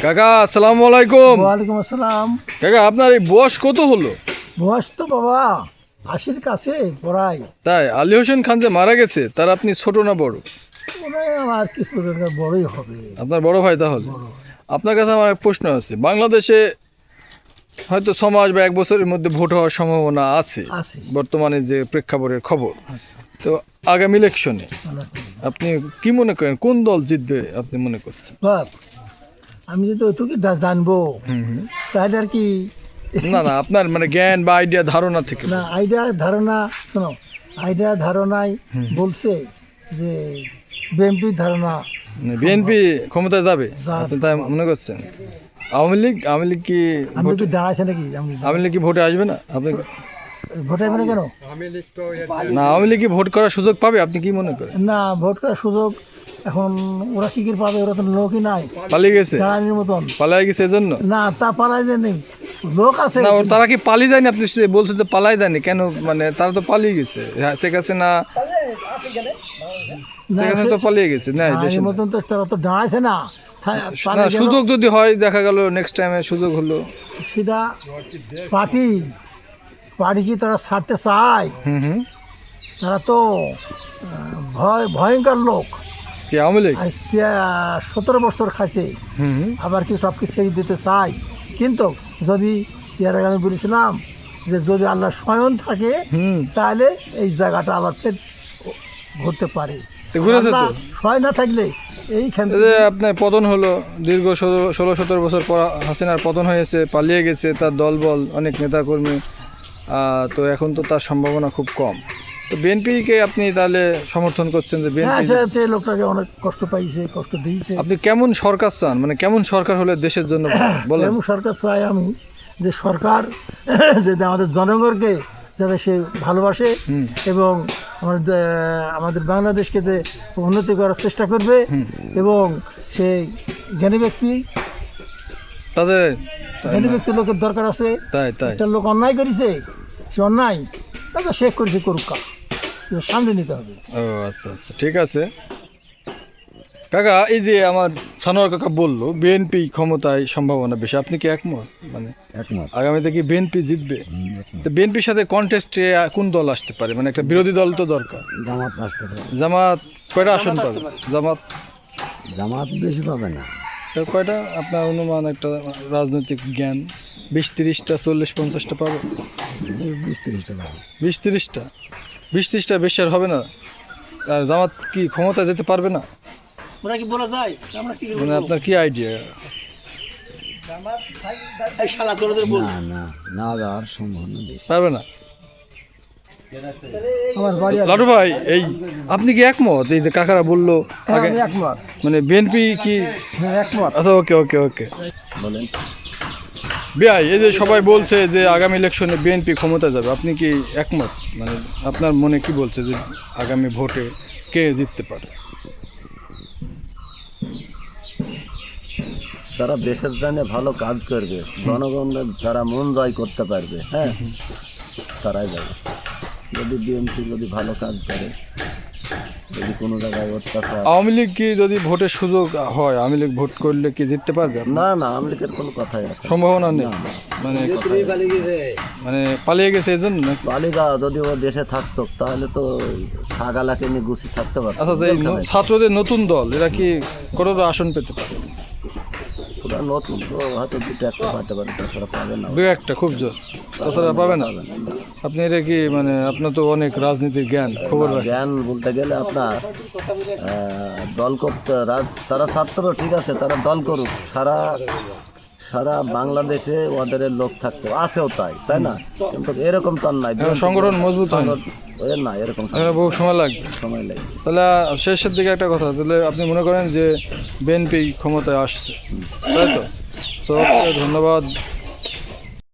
কাকা আসসালামু আলাইকুম। ওয়ালাইকুম আসসালাম। কাকা আপনার এই বয়স কত হলো? বয়স তো বাবা 80-র কাছে পড়াই। তাই আলী হোসেন খান যে মারা গেছে তার আপনি ছোট না বড়? মনে হয় আমার কিছু বড়ই হবে। আপনার বড় ভাই তাহলে। বড়। আপনার কাছে আমার এক প্রশ্ন আছে, বাংলাদেশে হয়তো 6 মাস বা 1 বছরের মধ্যে ভোট হওয়ার সম্ভাবনা আছে আছে। বর্তমানে যে প্রেক্ষাপটের খবর। আচ্ছা, তো আগামী ইলেকশনে আপনি কি মনে করেন কোন দল জিতবে আপনি মনে করছেন? বাপ আমি যদি ওইটুকু জানবো তাহলে আর কি না না, আপনার মানে জ্ঞান বা আইডিয়া ধারণা থেকে। না আইডিয়া ধারণা শোনো, আইডিয়া ধারণায় বলছে যে বিএনপির ধারণা বিএনপি ক্ষমতায় যাবে যাবে। আপনি তাই মনে করছেন? আওয়ামী লীগ কি আমি একটু দাঁড়াইছে নাকি আওয়ামী লীগ কি ভোটে আসবে না? আপনি ভোট হবে না কেন? না, আওয়ামী লীগ কি ভোট করার সুযোগ পাবে আপনি কি মনে করেন? না, ভোট করার সুযোগ এখন ওরা কি করে পাবে? ওরা তো লোকই নাই, পালিয়ে গেছে, জ্বালানির মতন। পালাই গেছে এজন্য? না, তা পালাই যে নেই, লোক আছে। না, তারা কি পালিয়ে যায়নি? আপনি বলছেন যে পালাই যায়নি কেন, মানে তারা তো পালিয়ে গেছে। শেখ হাসিনা তো পালিয়ে গেছে না, এই দেশে এই না। মতন তো তারা তো দাঁড়াইছে না। না, সুযোগ যদি হয়, দেখা গেল নেক্সট টাইমে সুযোগ হলো। সেটা পার্টি কি তারা ছাড়তে চায়? হুম। তারা তো ভয়ঙ্কর লোক। কি আওয়ামী লীগ? 17 বছর খাইছে, হুম। আবার কি সব কিছু ছেড়ে দিতে চায়। কিন্তু যদি এর আগে আমি বলেছিলাম যে যদি আল্লাহ স্বয়ং থাকে তাহলে এই জায়গাটা আবার ফের ঘুরতে পারে। ঘুরেছে তো, স্বয়ং না থাকলে এইখান এই যে আপনার পতন হলো, দীর্ঘ 16-17 বছর পর হাসিনার পতন হয়েছে, পালিয়ে গেছে তার দলবল, অনেক নেতাকর্মী। তো এখন তো তার সম্ভাবনা খুব কম। তো বিএনপিকে আপনি তাহলে সমর্থন করছেন যে বিএনপি? সে লোকটাকে অনেক কষ্ট পাইছে, কষ্ট দিয়েছে। আপনি কেমন সরকার চান, মানে কেমন সরকার হলে দেশের জন্য বলেন? এমন সরকার চাই আমি যে সরকার যে আমাদের জনগণকে যাতে সে ভালোবাসে এবং আমাদের বাংলাদেশকে যে উন্নতি করার চেষ্টা করবে এবং সেই জ্ঞানী ব্যক্তি, তাদের জ্ঞানী ব্যক্তি লোকের দরকার আছে। তাই একটা লোক অন্যায় করেছে, সে অন্যায় তাকে শেখ করেছে, করুক, সামনে নিতে হবে। ও আচ্ছা, ঠিক আছে কাকা। এই যে আমার সানোয়ার কাকা বললো বিএনপি ক্ষমতায় সম্ভাবনা বেশি, আপনি কি একমত? মানে একমত। আগামীতে কি বিএনপি জিতবে? তো বিএনপির সাথে কন্টেস্টে কোন দল আসতে পারে? মানে একটা বিরোধী দল তো দরকার। জামাত আসতে পারে। জামাত কয়টা আসন পাবে? জামাত বেশি পাবে না। তো কয়টা আপনার অনুমান, একটা রাজনৈতিক জ্ঞান? 20-30টা, 40-50টা পাবে? 20-30টা পাবে। 20-30টা? 20-30টা বেশি আর হবে না? আর জামাত কি ক্ষমতা যেতে পারবে না? ওরা কি বলা যায়? আমরা কি মানে আপনার কি আইডিয়া? না যাওয়ার সম্ভাবনা বেশি। পারবে না? আমার বাড়ি লাটু ভাই, এই আপনি কি একমত এই যে কাকারা বললো আগে? একমত। মানে বিএনপি কি? একমত। আচ্ছা, ওকে বলেন ভাই, এই যে সবাই বলছে যে আগামী ইলেকশনে বিএনপি ক্ষমতা যাবে, আপনি কি একমত? মানে আপনার মনে কি বলছে যে আগামী ভোটে কে জিততে পারে? তারা দেশের জন্য ভালো কাজ করবে, জনগণের যারা মন জয় করতে পারবে, হ্যাঁ, তারাই যাবে। যদি বিএনপি যদি ভালো কাজ করে, যদি কোনো জায়গায় অত্যাচার। আওয়ামী লীগ কি যদি ভোটের সুযোগ হয়, আওয়ামী লীগ ভোট করলে কি জিততে পারবে? না, আওয়ামী লীগের কোনো কথাই আছে না। সম্ভাবনা নেই। মানে পালিয়ে গেছে এই জন্য? বালিকা যদি ও দেশে থাকতো তাহলে তো ছাগালাকে নিয়ে গুছি থাকতে পারতো। আচ্ছা, এই ছাত্রদের নতুন দল, এরা কি কতটা আসন পেতে পারে? পুরা নতুন তো হয়তো 2-1টা পাতে পারে, তাছাড়া পাবে না। 2-1টা খুব জোর, তাছাড়া পাবে না। আপনি এটা কি মানে আপনার তো অনেক রাজনীতির জ্ঞান, খবর রাখেন। জ্ঞান বলতে গেলে আপনার দল করতে, তারা ছাত্র ঠিক আছে, তারা দল করুক, সারা বাংলাদেশে ওদের লোক থাকতে আছেও, তাই না? কিন্তু এরকম তো আর নাই, সংগঠন মজবুত হয় না, এরকম বহু সময় লাগে। তাহলে শেষের দিকে একটা কথা, তাহলে আপনি মনে করেন যে বিএনপি ক্ষমতায় আসছে, তাই তো? ধন্যবাদ।